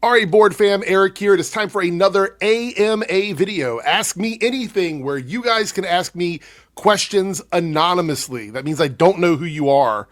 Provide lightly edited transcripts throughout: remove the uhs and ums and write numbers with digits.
All right, board fam, Eric here. It is time for another AMA video. Ask Me Anything, where you guys can ask me questions anonymously. That means I don't know who you are.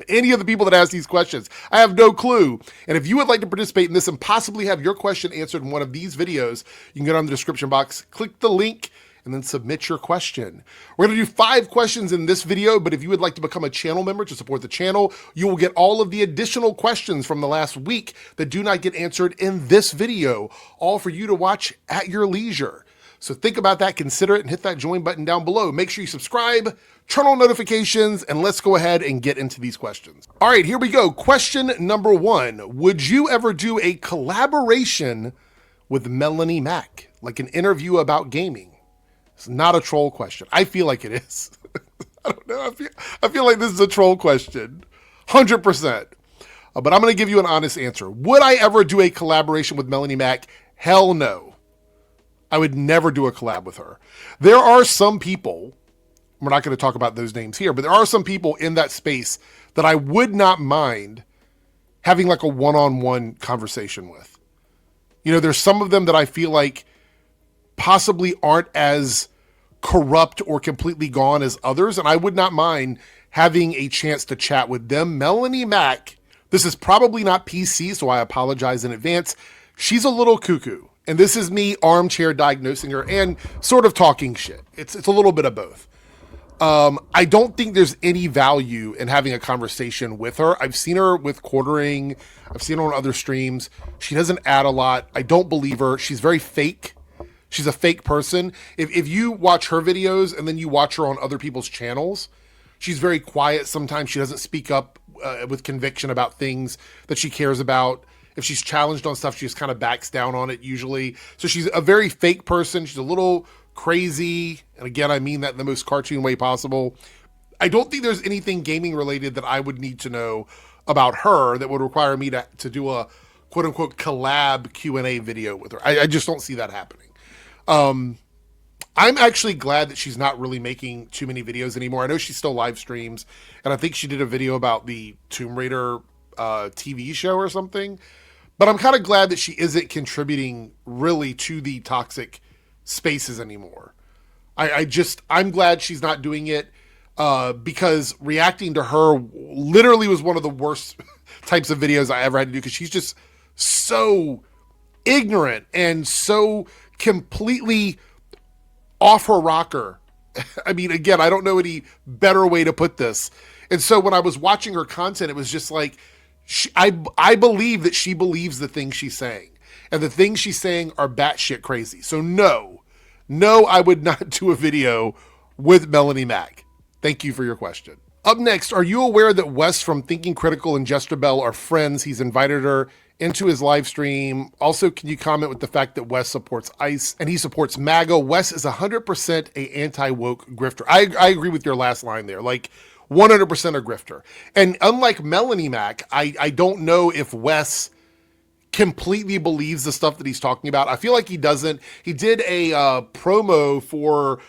Any of the people that ask these questions, I have no clue. And if you would like to participate in this and possibly have your question answered in one of these videos, you can go down the description box, click the link, and then submit your question. We're gonna do 5 questions in this video, but if you would like to become a channel member to support the channel, you will get all of the additional questions from the last week that do not get answered in this video, all for you to watch at your leisure. So think about that, consider it, and hit that join button down below. Make sure you subscribe, turn on notifications, and let's go ahead and get into these questions. All right, here we go. Question number 1. Would you ever do a collaboration with Melonie Mac, like an interview about gaming? It's not a troll question. I feel like it is. I don't know. I feel like this is a troll question. 100%. But I'm going to give you an honest answer. Would I ever do a collaboration with Melonie Mac? Hell no. I would never do a collab with her. There are some people, we're not going to talk about those names here, but there are some people in that space that I would not mind having like a one-on-one conversation with. You know, there's some of them that I feel like possibly aren't as corrupt or completely gone as others, and I would not mind having a chance to chat with them. Melonie Mac, this is probably not PC, so I apologize in advance. She's a little cuckoo, and this is me armchair diagnosing her and sort of talking shit. It's a little bit of both. I don't think there's any value in having a conversation with her. I've seen her with quartering. I've seen her on other streams. She doesn't add a lot. I don't believe her. She's very fake. She's a fake person. If you watch her videos and then you watch her on other people's channels, she's very quiet. Sometimes she doesn't speak up with conviction about things that she cares about. If she's challenged on stuff, she just kind of backs down on it usually. So she's a very fake person. She's a little crazy. And again, I mean that in the most cartoon way possible. I don't think there's anything gaming related that I would need to know about her that would require me to do a quote unquote collab Q&A video with her. I just don't see that happening. I'm actually glad that she's not really making too many videos anymore. I know she still live streams, and I think she did a video about the Tomb Raider TV show or something. But I'm kind of glad that she isn't contributing really to the toxic spaces anymore. I'm glad she's not doing it because reacting to her literally was one of the worst types of videos I ever had to do, because she's just so ignorant and so completely off her rocker. I mean, again, I don't know any better way to put this. And so when I was watching her content, it was just like, I believe that she believes the things she's saying, and the things she's saying are batshit crazy. So no, I would not do a video with Melonie Mac. Thank you for your question. Up next, are you aware that Wes from Thinking Critical and Jester Bell are friends? He's invited her into his live stream. Also, can you comment with the fact that Wes supports ICE and he supports MAGA? Wes is 100% a anti-woke grifter. I agree with your last line there. Like 100% a grifter. And unlike Melonie Mac, I don't know if Wes completely believes the stuff that he's talking about. I feel like he doesn't. He did a promo for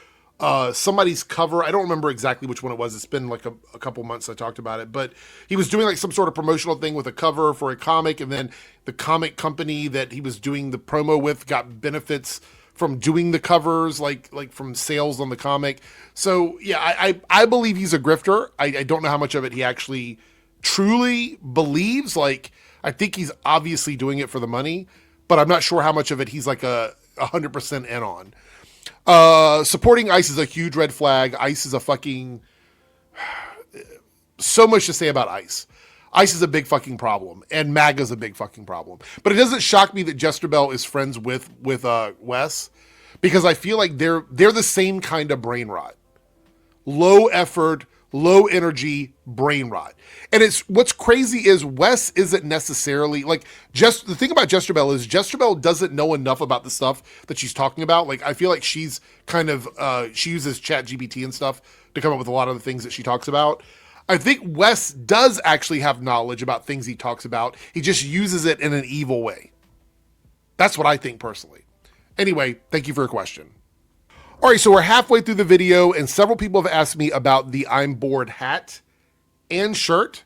somebody's cover. I don't remember exactly which one it was. It's been like a couple months I talked about it, but he was doing like some sort of promotional thing with a cover for a comic, and then the comic company that he was doing the promo with got benefits from doing the covers, like from sales on the comic. So yeah, I believe he's a grifter. I don't know how much of it he actually truly believes. Like, I think he's obviously doing it for the money, but I'm not sure how much of it he's like 100% in on. Supporting ICE is a huge red flag. ICE is a fucking, so much to say about ICE. ICE is a big fucking problem, and MAGA is a big fucking problem. But it doesn't shock me that Jester Bell is friends with Wes, because I feel like they're the same kind of brain rot. Low effort, low energy brain rot. And it's, what's crazy is Wes isn't necessarily like, just the thing about Jester Bell is Jester Bell doesn't know enough about the stuff that she's talking about. Like, I feel like she's kind of, she uses ChatGPT and stuff to come up with a lot of the things that she talks about. I think Wes does actually have knowledge about things he talks about. He just uses it in an evil way. That's what I think personally. Anyway, thank you for your question. All right, so we're halfway through the video, and several people have asked me about the I'm Bored hat and shirt.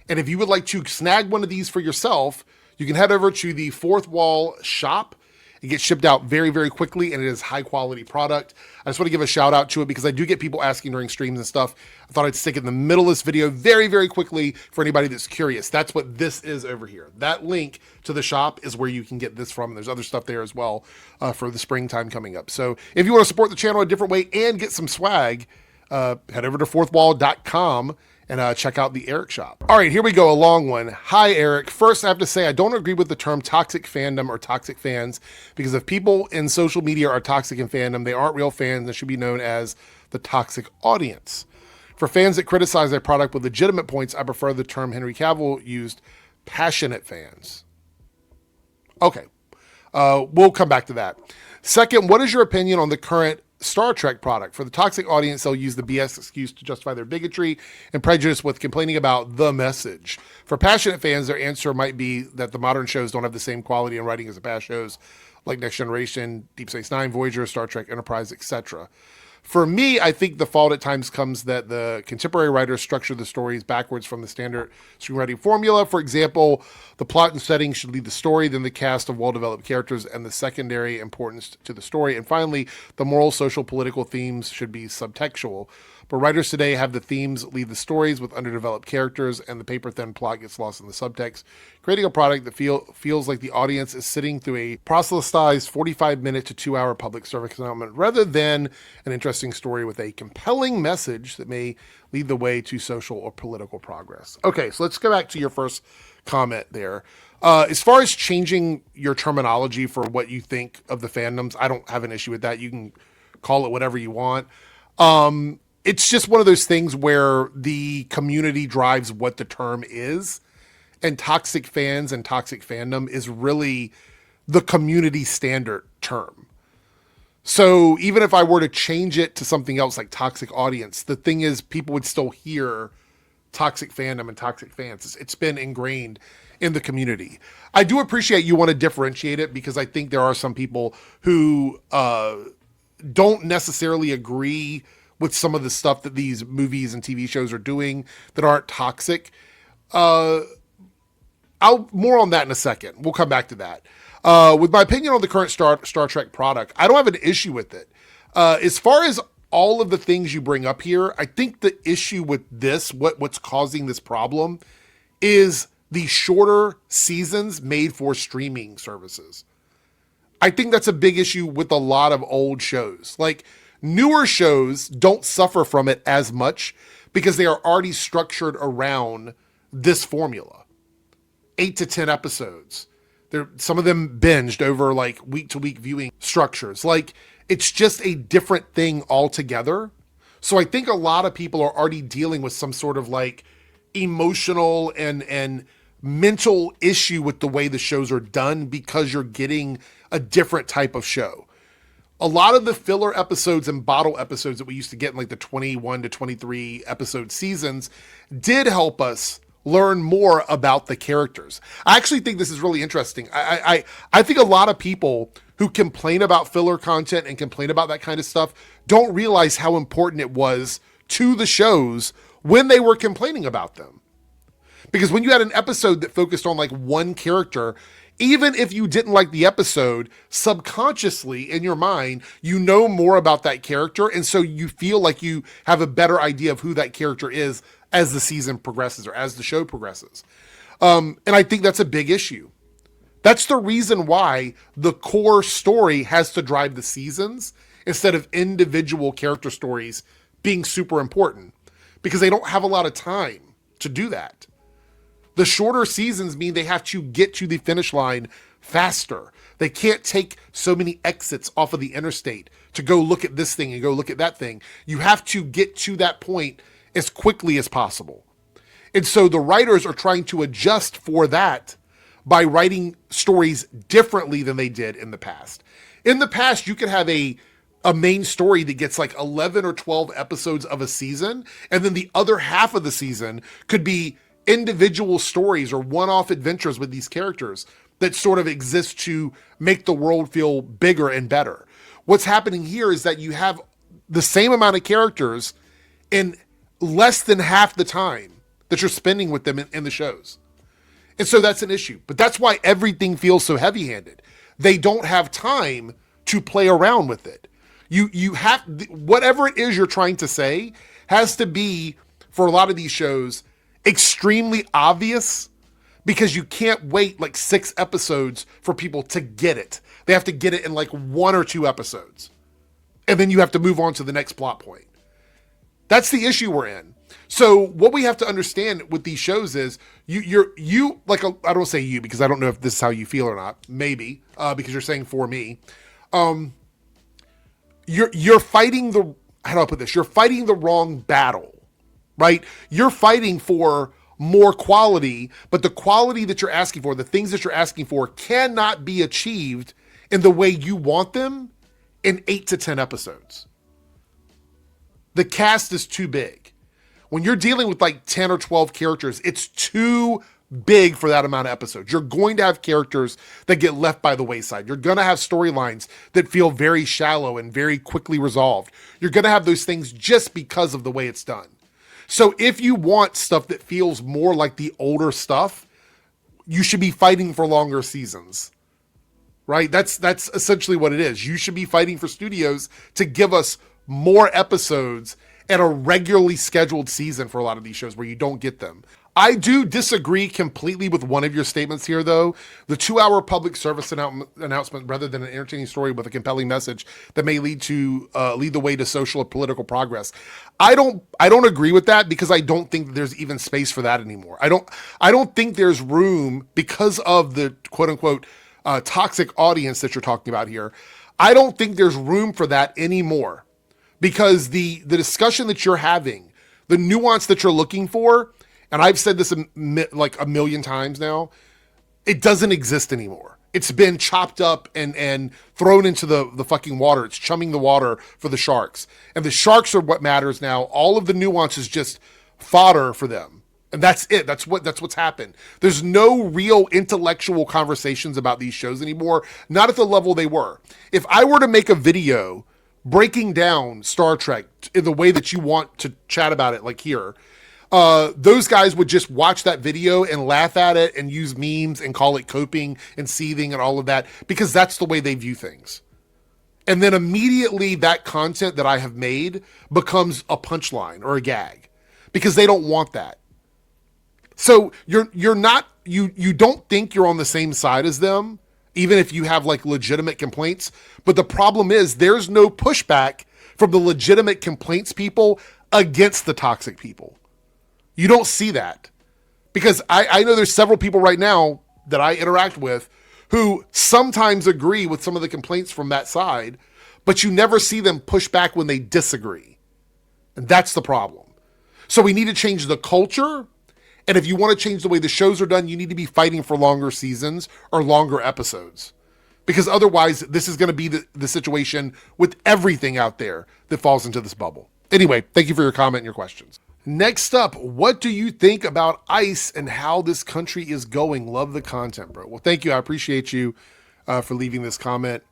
And if you would like to snag one of these for yourself, You can head over to the Fourth Wall shop. It gets shipped out very, very quickly, and it is high quality product. I just want to give a shout out to it because I do get people asking during streams and stuff. I thought I'd stick it in the middle of this video very, very quickly for anybody that's curious. That's what this is over here. That link to the shop is where you can get this from. There's other stuff there as well for the springtime coming up. So if you want to support the channel a different way and get some swag, head over to fourthwall.com and check out the Eric shop. All right, here we go, a long one. Hi, Eric. First, I have to say I don't agree with the term toxic fandom or toxic fans, because if people in social media are toxic in fandom, they aren't real fans and should be known as the toxic audience. For fans that criticize their product with legitimate points, I prefer the term Henry Cavill used, passionate fans. Okay, we'll come back to that. Second, what is your opinion on the current Star Trek product? For the toxic audience, they'll use the BS excuse to justify their bigotry and prejudice with complaining about the message. For passionate fans, their answer might be that the modern shows don't have the same quality in writing as the past shows, like Next Generation, Deep Space Nine, Voyager, Star Trek Enterprise, etc. For me, I think the fault at times comes that the contemporary writers structure the stories backwards from the standard screenwriting formula. For example, the plot and setting should lead the story, then the cast of well-developed characters and the secondary importance to the story. And finally, the moral, social, political themes should be subtextual. But writers today have the themes lead the stories with underdeveloped characters, and the paper-thin plot gets lost in the subtext, creating a product that feels like the audience is sitting through a proselytized 45-minute to 2-hour public service announcement rather than an interesting story with a compelling message that may lead the way to social or political progress. Okay, so let's go back to your first comment there. As far as changing your terminology for what you think of the fandoms, I don't have an issue with that. You can call it whatever you want. It's just one of those things where the community drives what the term is, and toxic fans and toxic fandom is really the community standard term. So even if I were to change it to something else like toxic audience, the thing is people would still hear toxic fandom and toxic fans. It's been ingrained in the community. I do appreciate you want to differentiate it, because I think there are some people who don't necessarily agree with some of the stuff that these movies and TV shows are doing that aren't toxic. I'll more on that in a second. We'll come back to that. With my opinion on the current Star Trek product, I don't have an issue with it. As far as all of the things you bring up here, I think the issue with this, what's causing this problem, is the shorter seasons made for streaming services. I think that's a big issue with a lot of old shows. Like, newer shows don't suffer from it as much because they are already structured around this formula. 8 to 10 episodes. Some of them binged over like week to week viewing structures. Like, it's just a different thing altogether. So I think a lot of people are already dealing with some sort of like emotional and mental issue with the way the shows are done because you're getting a different type of show. A lot of the filler episodes and bottle episodes that we used to get in like the 21 to 23 episode seasons did help us learn more about the characters. I actually think this is really interesting. I think a lot of people who complain about filler content and complain about that kind of stuff don't realize how important it was to the shows when they were complaining about them. Because when you had an episode that focused on like one character, even if you didn't like the episode, subconsciously in your mind, you know more about that character. And so you feel like you have a better idea of who that character is as the season progresses or as the show progresses. And I think that's a big issue. That's the reason why the core story has to drive the seasons instead of individual character stories being super important, because they don't have a lot of time to do that. The shorter seasons mean they have to get to the finish line faster. They can't take so many exits off of the interstate to go look at this thing and go look at that thing. You have to get to that point as quickly as possible. And so the writers are trying to adjust for that by writing stories differently than they did in the past. In the past, you could have a main story that gets like 11 or 12 episodes of a season, and then the other half of the season could be individual stories or one-off adventures with these characters that sort of exist to make the world feel bigger and better. What's happening here is that you have the same amount of characters in less than half the time that you're spending with them in the shows. And so that's an issue. But that's why everything feels so heavy-handed. They don't have time to play around with it. You have, whatever it is you're trying to say has to be, for a lot of these shows, extremely obvious, because you can't wait like 6 episodes for people to get it. They have to get it in like 1 or 2 episodes. And then you have to move on to the next plot point. That's the issue we're in. So what we have to understand with these shows is you like, I don't say you because I don't know if this is how you feel or not. Maybe because you're saying for me. You're fighting the, how do I put this? You're fighting the wrong battle, right? You're fighting for more quality, but the quality that you're asking for, the things that you're asking for, cannot be achieved in the way you want them in 8 to 10 episodes. The cast is too big. When you're dealing with like 10 or 12 characters, it's too big for that amount of episodes. You're going to have characters that get left by the wayside. You're going to have storylines that feel very shallow and very quickly resolved. You're going to have those things just because of the way it's done. So if you want stuff that feels more like the older stuff, you should be fighting for longer seasons, right? That's essentially what it is. You should be fighting for studios to give us more episodes and a regularly scheduled season for a lot of these shows where you don't get them. I do disagree completely with one of your statements here, though. The 2-hour public service announcement, rather than an entertaining story with a compelling message that may lead the way to social or political progress. I don't agree with that, because I don't think that there's even space for that anymore. I don't think there's room, because of the quote unquote toxic audience that you're talking about here. I don't think there's room for that anymore, because the discussion that you're having, the nuance that you're looking for, and I've said this like a million times now, it doesn't exist anymore. It's been chopped up and thrown into the fucking water. It's chumming the water for the sharks. And the sharks are what matters now. All of the nuance is just fodder for them. And that's it. That's what's happened. There's no real intellectual conversations about these shows anymore. Not at the level they were. If I were to make a video breaking down Star Trek in the way that you want to chat about it, like here, those guys would just watch that video and laugh at it and use memes and call it coping and seething and all of that, because that's the way they view things. And then immediately that content that I have made becomes a punchline or a gag, because they don't want that. So you don't think you're on the same side as them, even if you have like legitimate complaints. But the problem is there's no pushback from the legitimate complaints people against the toxic people. You don't see that, because I know there's several people right now that I interact with who sometimes agree with some of the complaints from that side, but you never see them push back when they disagree. And that's the problem. So we need to change the culture. And if you want to change the way the shows are done, you need to be fighting for longer seasons or longer episodes, because otherwise this is going to be the situation with everything out there that falls into this bubble. Anyway, thank you for your comment and your questions. Next up, what do you think about ICE and how this country is going? Love the content, bro. Well, thank you. I appreciate you for leaving this comment.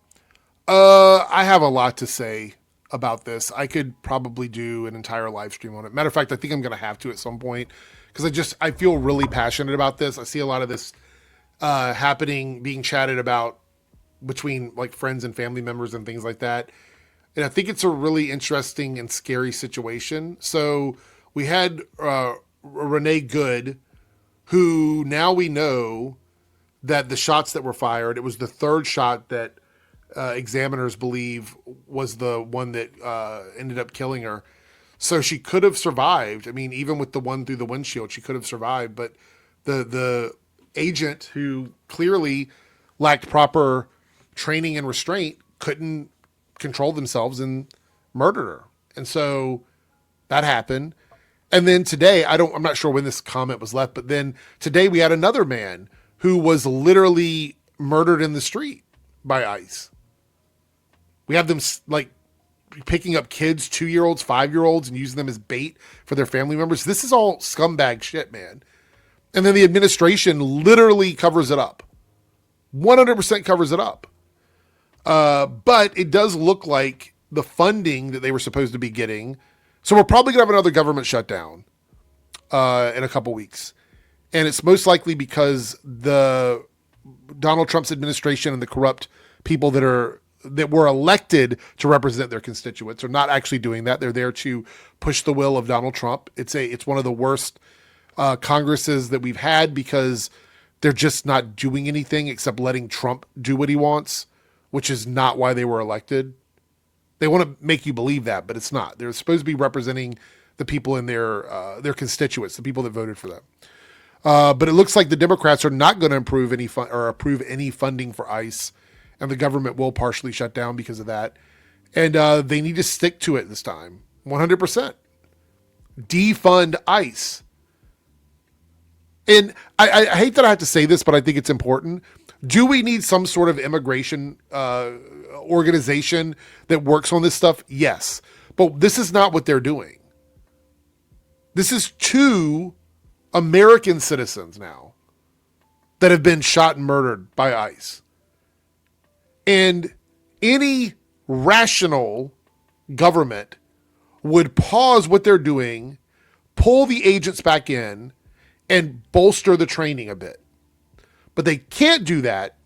I have a lot to say about this. I could probably do an entire live stream on it. Matter of fact, I think I'm going to have to at some point, because I feel really passionate about this. I see a lot of this happening, being chatted about between like friends and family members and things like that. And I think it's a really interesting and scary situation. So we had Renee Good, who now we know that the shots that were fired, it was the third shot that examiners believe was the one that ended up killing her. So she could have survived. I mean, even with the one through the windshield, she could have survived. But the agent, who clearly lacked proper training and restraint, couldn't control themselves and murdered her. And so that happened. And then today, I'm not sure when this comment was left, but then today we had another man who was literally murdered in the street by ICE. We have them like picking up kids, 2-year-olds, 5-year-olds, and using them as bait for their family members. This is all scumbag shit, man. And then the administration literally covers it up. 100% covers it up. But it does look like the funding that they were supposed to be getting. So we're probably going to have another government shutdown in a couple weeks. And it's most likely because the Donald Trump's administration and the corrupt people that were elected to represent their constituents are not actually doing that. They're there to push the will of Donald Trump. It's one of the worst Congresses that we've had because they're just not doing anything except letting Trump do what he wants, which is not why they were elected. They want to make you believe that, but it's not. They're supposed to be representing the people in their constituents, the people that voted for them. But it looks like the Democrats are not going to approve any funding for ICE, and the government will partially shut down because of that. And they need to stick to it this time, 100%. Defund ICE. And I hate that I have to say this, but I think it's important. Do we need some sort of immigration organization that works on this stuff? Yes. But this is not what they're doing. This is 2 American citizens now that have been shot and murdered by ICE. And any rational government would pause what they're doing, pull the agents back in, and bolster the training a bit. But they can't do that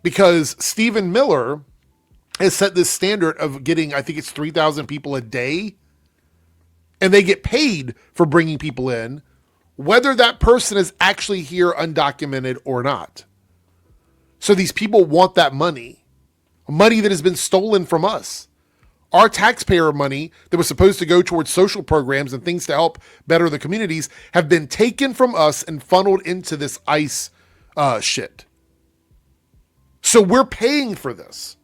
because Stephen Miller has set this standard of getting, I think it's 3,000 people a day. And they get paid for bringing people in, whether that person is actually here undocumented or not. So these people want that money that has been stolen from us. Our taxpayer money that was supposed to go towards social programs and things to help better the communities have been taken from us and funneled into this ICE shit. So we're paying for this,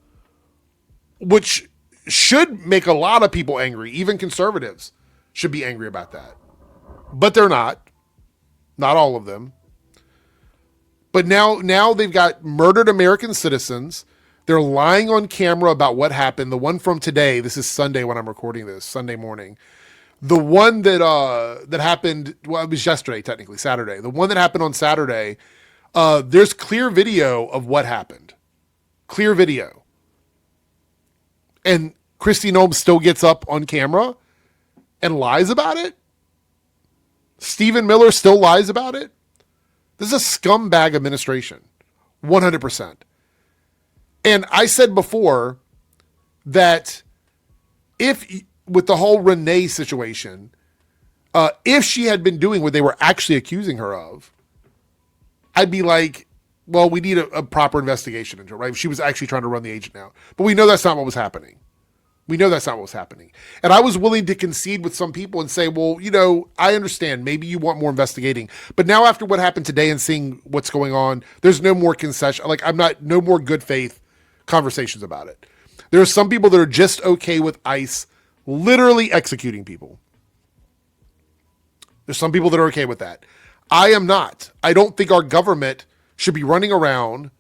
which should make a lot of people angry. Even conservatives should be angry about that. But they're not. Not all of them. But now they've got murdered American citizens. They're lying on camera about what happened. The one from today, this is Sunday when I'm recording this, Sunday morning. The one that happened, well, it was yesterday, technically, Saturday. The one that happened on Saturday, there's clear video of what happened. Clear video. And Kristi Noem still gets up on camera and lies about it. Stephen Miller still lies about it. This is a scumbag administration. 100%. And I said before that with the whole Renee situation, if she had been doing what they were actually accusing her of, I'd be like, well, we need a proper investigation into it, right? She was actually trying to run the agent now. But we know that's not what was happening. And I was willing to concede with some people and say, well, I understand. Maybe you want more investigating. But now after what happened today and seeing what's going on, there's no more concession. No more good faith conversations about it. There are some people that are just okay with ICE literally executing people. There's some people that are okay with that. I am not. I don't think our government should be running around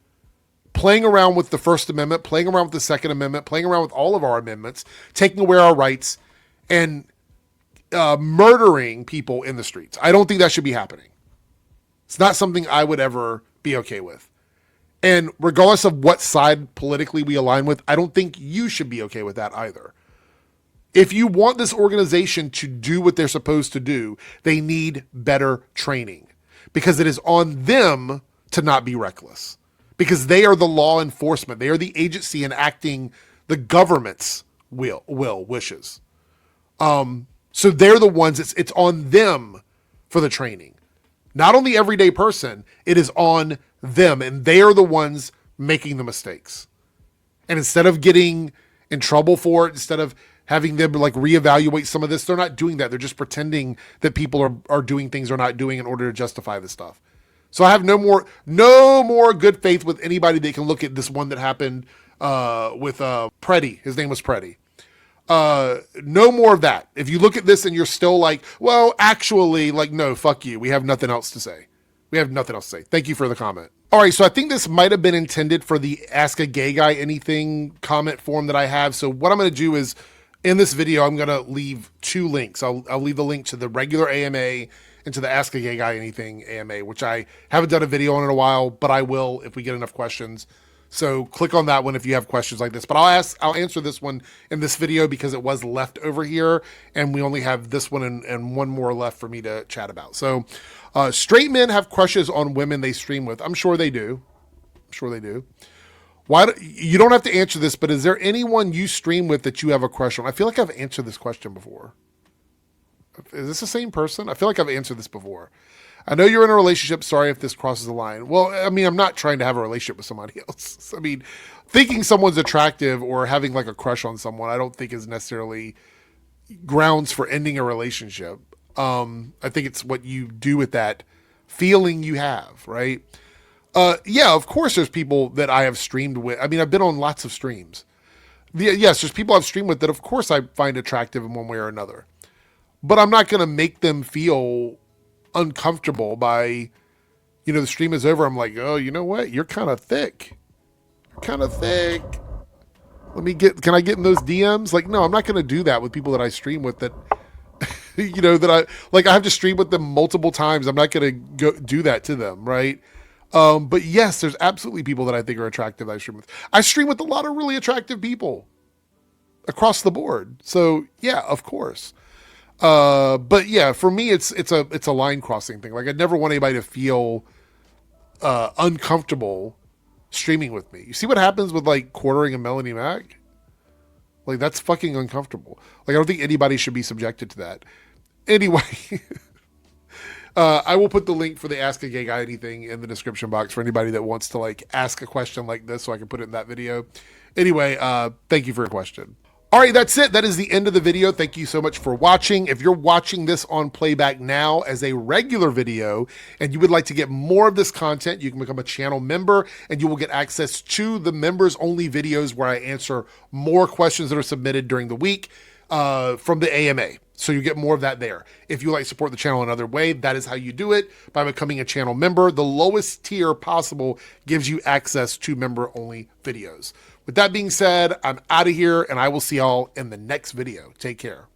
playing around with the First Amendment, playing around with the Second Amendment, playing around with all of our amendments, taking away our rights, and murdering people in the streets. I don't think that should be happening. It's not something I would ever be okay with. And regardless of what side politically we align with, I don't think you should be okay with that either. If you want this organization to do what they're supposed to do, they need better training because it is on them to not be reckless. Because they are the law enforcement. They are the agency enacting the government's wishes. So they're the ones, it's on them for the training. Not on the everyday person, it is on them. And they are the ones making the mistakes. And instead of getting in trouble for it, instead of having them reevaluate some of this, they're not doing that. They're just pretending that people are doing things they're not doing in order to justify this stuff. So I have no more good faith with anybody that can look at this one that happened with Preddy. His name was Preddy. No more of that. If you look at this and you're still like, well, actually, no, fuck you. We have nothing else to say. Thank you for the comment. All right, so I think this might have been intended for the Ask a Gay Guy Anything comment form that I have. So what I'm going to do is, in this video, I'm going to leave 2 links. I'll leave the link to the regular AMA and to the Ask a Gay Guy Anything AMA, which I haven't done a video on in a while, but I will if we get enough questions. So click on that one if you have questions like this. But I'll answer this one in this video because it was left over here, and we only have this one and one more left for me to chat about. So, straight men have crushes on women they stream with. I'm sure they do. I'm sure they do. You don't have to answer this, but is there anyone you stream with that you have a crush on? I feel like I've answered this question before. Is this the same person? I feel like I've answered this before. I know you're in a relationship. Sorry if this crosses the line. Well, I mean, I'm not trying to have a relationship with somebody else. I mean, thinking someone's attractive or having like a crush on someone, I don't think is necessarily grounds for ending a relationship. I think it's what you do with that feeling you have, right? Yeah, of course there's people that I have streamed with. I mean, I've been on lots of streams. Yes, there's people I've streamed with that of course I find attractive in one way or another. But I'm not going to make them feel uncomfortable by, the stream is over. I'm like, oh, you know what? You're kind of thick. You're kind of thick. Can I get in those DMs? Like, no, I'm not going to do that with people that I stream with that, I have to stream with them multiple times. I'm not going to go do that to them. Right. But yes, there's absolutely people that I think are attractive that I stream with. I stream with a lot of really attractive people across the board. So yeah, of course. But yeah, for me, it's a line crossing thing. Like, I'd never want anybody to feel, uncomfortable streaming with me. You see what happens with like quartering a Melonie Mac? Like, that's fucking uncomfortable. Like, I don't think anybody should be subjected to that. Anyway, I will put the link for the Ask a Gay Guy Anything in the description box for anybody that wants to like ask a question like this so I can put it in that video. Anyway, thank you for your question. All right, that's it. That is the end of the video. Thank you so much for watching. If you're watching this on playback now as a regular video and you would like to get more of this content, you can become a channel member and you will get access to the members only videos where I answer more questions that are submitted during the week from the AMA. So you get more of that there. If you like to support the channel another way, that is how you do it, by becoming a channel member. The lowest tier possible gives you access to member only videos. With that being said, I'm out of here and I will see y'all in the next video. Take care.